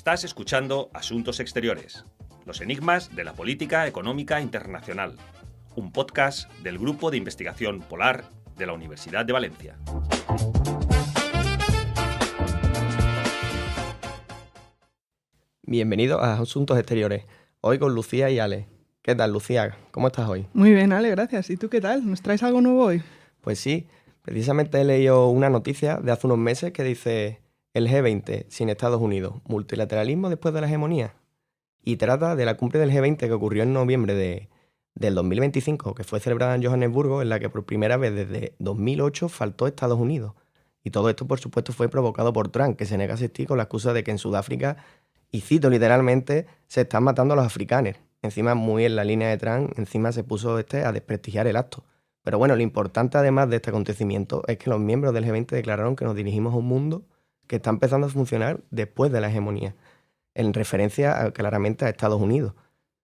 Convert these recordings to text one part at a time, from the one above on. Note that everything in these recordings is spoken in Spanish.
Estás escuchando Asuntos Exteriores, los enigmas de la política económica internacional, un podcast del Grupo de Investigación Polar de la Universidad de Valencia. Bienvenidos a Asuntos Exteriores, hoy con Lucía y Ale. ¿Qué tal, Lucía? ¿Cómo estás hoy? Muy bien, Ale, gracias. ¿Y tú qué tal? ¿Nos traes algo nuevo hoy? Pues sí, precisamente he leído una noticia de hace unos meses que dice el G20 sin Estados Unidos, multilateralismo después de la hegemonía. Y trata de la cumbre del G20 que ocurrió en noviembre del 2025, que fue celebrada en Johannesburgo, en la que por primera vez desde 2008 faltó Estados Unidos. Y todo esto, por supuesto, fue provocado por Trump, que se nega a asistir con la excusa de que en Sudáfrica, y cito literalmente, se están matando a los africanos. Encima, muy en la línea de Trump, encima se puso a desprestigiar el acto. Pero bueno, lo importante además de este acontecimiento es que los miembros del G20 declararon que nos dirigimos a un mundo que está empezando a funcionar después de la hegemonía, en referencia claramente a Estados Unidos.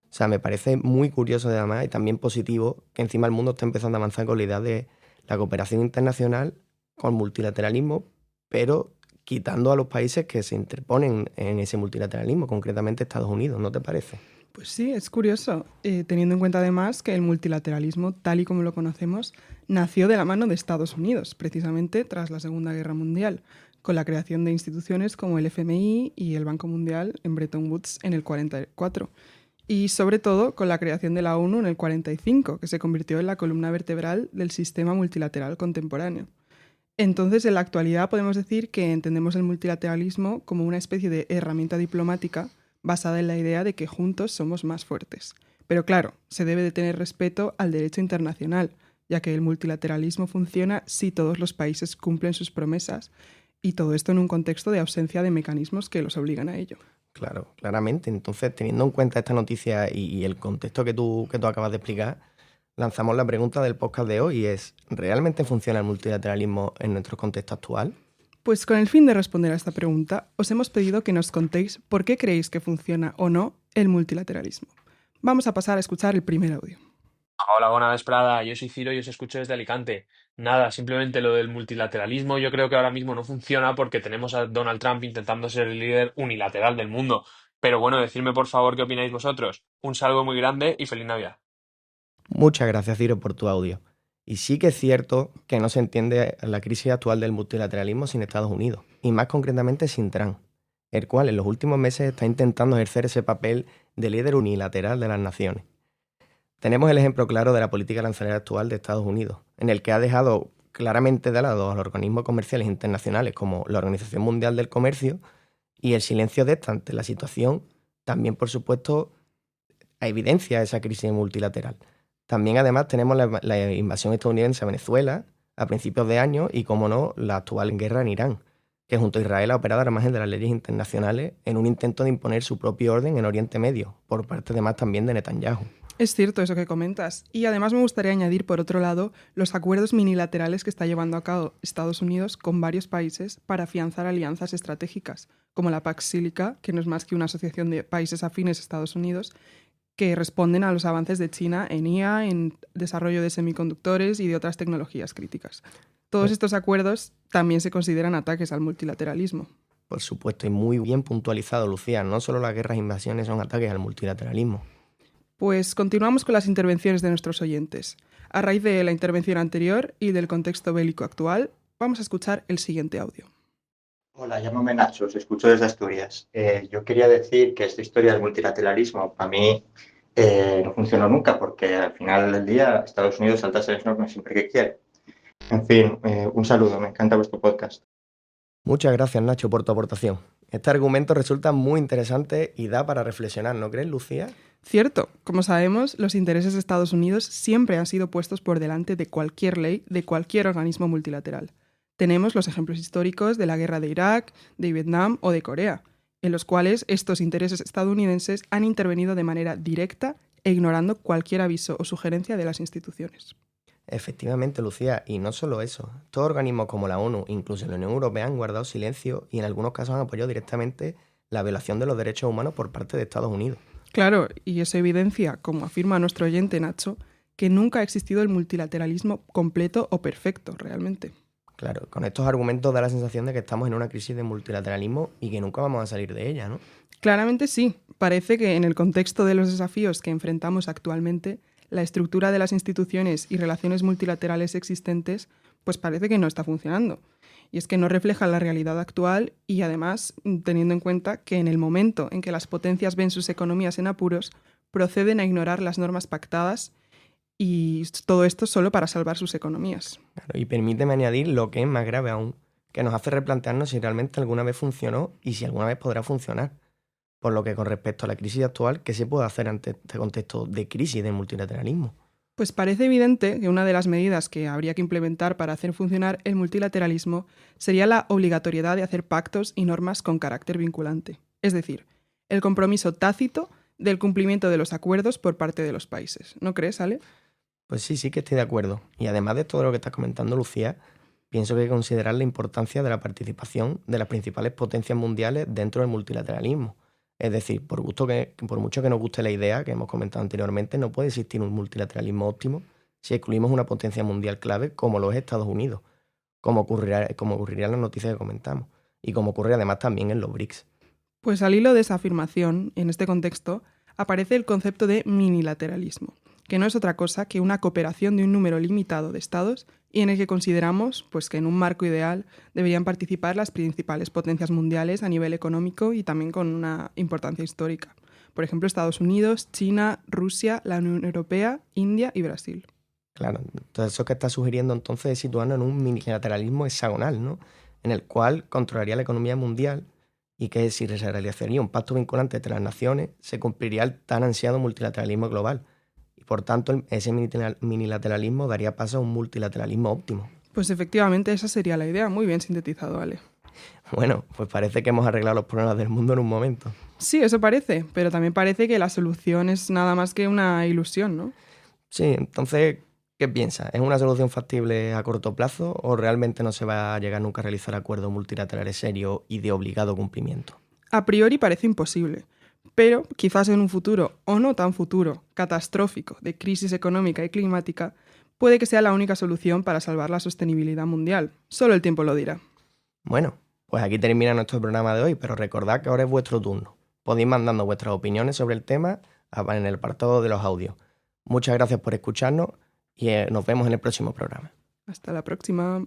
O sea, me parece muy curioso además y también positivo que encima el mundo está empezando a avanzar con la idea de la cooperación internacional con multilateralismo, pero quitando a los países que se interponen en ese multilateralismo, concretamente Estados Unidos, ¿no te parece? Pues sí, es curioso, teniendo en cuenta además que el multilateralismo, tal y como lo conocemos, nació de la mano de Estados Unidos, precisamente tras la Segunda Guerra Mundial, con la creación de instituciones como el FMI y el Banco Mundial en Bretton Woods en el 44, y sobre todo con la creación de la ONU en el 45, que se convirtió en la columna vertebral del sistema multilateral contemporáneo. Entonces, en la actualidad podemos decir que entendemos el multilateralismo como una especie de herramienta diplomática basada en la idea de que juntos somos más fuertes. Pero claro, se debe de tener respeto al derecho internacional, ya que el multilateralismo funciona si todos los países cumplen sus promesas, y todo esto en un contexto de ausencia de mecanismos que los obligan a ello. Claro, claramente. Entonces, teniendo en cuenta esta noticia y el contexto que tú acabas de explicar, lanzamos la pregunta del podcast de hoy y es, ¿realmente funciona el multilateralismo en nuestro contexto actual? Pues con el fin de responder a esta pregunta, os hemos pedido que nos contéis por qué creéis que funciona o no el multilateralismo. Vamos a pasar a escuchar el primer audio. Hola, buena vesprada. Yo soy Ciro y os escucho desde Alicante. Nada, simplemente lo del multilateralismo yo creo que ahora mismo no funciona porque tenemos a Donald Trump intentando ser el líder unilateral del mundo. Pero bueno, decidme por favor qué opináis vosotros. Un saludo muy grande y feliz Navidad. Muchas gracias, Ciro, por tu audio. Y sí que es cierto que no se entiende la crisis actual del multilateralismo sin Estados Unidos, y más concretamente sin Trump, el cual en los últimos meses está intentando ejercer ese papel de líder unilateral de las naciones. Tenemos el ejemplo claro de la política arancelaria actual de Estados Unidos, en el que ha dejado claramente de lado a los organismos comerciales internacionales como la Organización Mundial del Comercio, y el silencio de esta ante la situación también, por supuesto, evidencia esa crisis multilateral. También, además, tenemos la invasión estadounidense a Venezuela a principios de año y, como no, la actual guerra en Irán, que junto a Israel ha operado al margen de las leyes internacionales en un intento de imponer su propio orden en Oriente Medio, por parte además también de Netanyahu. Es cierto eso que comentas. Y además me gustaría añadir, por otro lado, los acuerdos minilaterales que está llevando a cabo Estados Unidos con varios países para afianzar alianzas estratégicas, como la Pax Sílica, que no es más que una asociación de países afines a Estados Unidos, que responden a los avances de China en IA, en desarrollo de semiconductores y de otras tecnologías críticas. Todos estos acuerdos también se consideran ataques al multilateralismo. Por supuesto, y muy bien puntualizado, Lucía. No solo las guerras e invasiones son ataques al multilateralismo. Pues continuamos con las intervenciones de nuestros oyentes. A raíz de la intervención anterior y del contexto bélico actual, vamos a escuchar el siguiente audio. Hola, llámame Nacho, os escucho desde Asturias. Yo quería decir que esta historia del multilateralismo para mí no funcionó nunca porque al final del día Estados Unidos salta esas normas siempre que quiere. En fin, un saludo, me encanta vuestro podcast. Muchas gracias, Nacho, por tu aportación. Este argumento resulta muy interesante y da para reflexionar, ¿no crees, Lucía? Cierto, como sabemos, los intereses de Estados Unidos siempre han sido puestos por delante de cualquier ley, de cualquier organismo multilateral. Tenemos los ejemplos históricos de la guerra de Irak, de Vietnam o de Corea, en los cuales estos intereses estadounidenses han intervenido de manera directa e ignorando cualquier aviso o sugerencia de las instituciones. Efectivamente, Lucía, y no solo eso. Todos organismos como la ONU, incluso la Unión Europea, han guardado silencio y en algunos casos han apoyado directamente la violación de los derechos humanos por parte de Estados Unidos. Claro, y eso evidencia, como afirma nuestro oyente Nacho, que nunca ha existido el multilateralismo completo o perfecto, realmente. Claro, con estos argumentos da la sensación de que estamos en una crisis de multilateralismo y que nunca vamos a salir de ella, ¿no? Claramente sí. Parece que en el contexto de los desafíos que enfrentamos actualmente, la estructura de las instituciones y relaciones multilaterales existentes, pues parece que no está funcionando. Y es que no refleja la realidad actual y además teniendo en cuenta que en el momento en que las potencias ven sus economías en apuros, proceden a ignorar las normas pactadas y todo esto solo para salvar sus economías. Claro, y permíteme añadir lo que es más grave aún, que nos hace replantearnos si realmente alguna vez funcionó y si alguna vez podrá funcionar. Por lo que con respecto a la crisis actual, ¿qué se puede hacer ante este contexto de crisis del multilateralismo? Pues parece evidente que una de las medidas que habría que implementar para hacer funcionar el multilateralismo sería la obligatoriedad de hacer pactos y normas con carácter vinculante. Es decir, el compromiso tácito del cumplimiento de los acuerdos por parte de los países. ¿No crees, Ale? Pues sí que estoy de acuerdo. Y además de todo lo que estás comentando, Lucía, pienso que hay que considerar la importancia de la participación de las principales potencias mundiales dentro del multilateralismo. Es decir, por mucho que nos guste la idea que hemos comentado anteriormente, no puede existir un multilateralismo óptimo si excluimos una potencia mundial clave como lo es Estados Unidos, como ocurriría en las noticias que comentamos, y como ocurre además también en los BRICS. Pues al hilo de esa afirmación, en este contexto, aparece el concepto de minilateralismo, que no es otra cosa que una cooperación de un número limitado de estados y en el que consideramos pues, que en un marco ideal deberían participar las principales potencias mundiales a nivel económico y también con una importancia histórica. Por ejemplo, Estados Unidos, China, Rusia, la Unión Europea, India y Brasil. Claro, entonces eso que está sugiriendo entonces es situarnos en un minilateralismo hexagonal, ¿no? En el cual controlaría la economía mundial y que si se realizaría un pacto vinculante entre las naciones, se cumpliría el tan ansiado multilateralismo global. Y por tanto, ese minilateralismo daría paso a un multilateralismo óptimo. Pues efectivamente esa sería la idea, muy bien sintetizado, Ale. Bueno, pues parece que hemos arreglado los problemas del mundo en un momento. Sí, eso parece, pero también parece que la solución es nada más que una ilusión, ¿no? Sí, entonces, ¿qué piensas? ¿Es una solución factible a corto plazo o realmente no se va a llegar nunca a realizar acuerdos multilaterales serios y de obligado cumplimiento? A priori parece imposible, pero quizás en un futuro, o no tan futuro, catastrófico, de crisis económica y climática, puede que sea la única solución para salvar la sostenibilidad mundial. Solo el tiempo lo dirá. Bueno, pues aquí termina nuestro programa de hoy, pero recordad que ahora es vuestro turno. Podéis mandando vuestras opiniones sobre el tema en el apartado de los audios. Muchas gracias por escucharnos y nos vemos en el próximo programa. Hasta la próxima.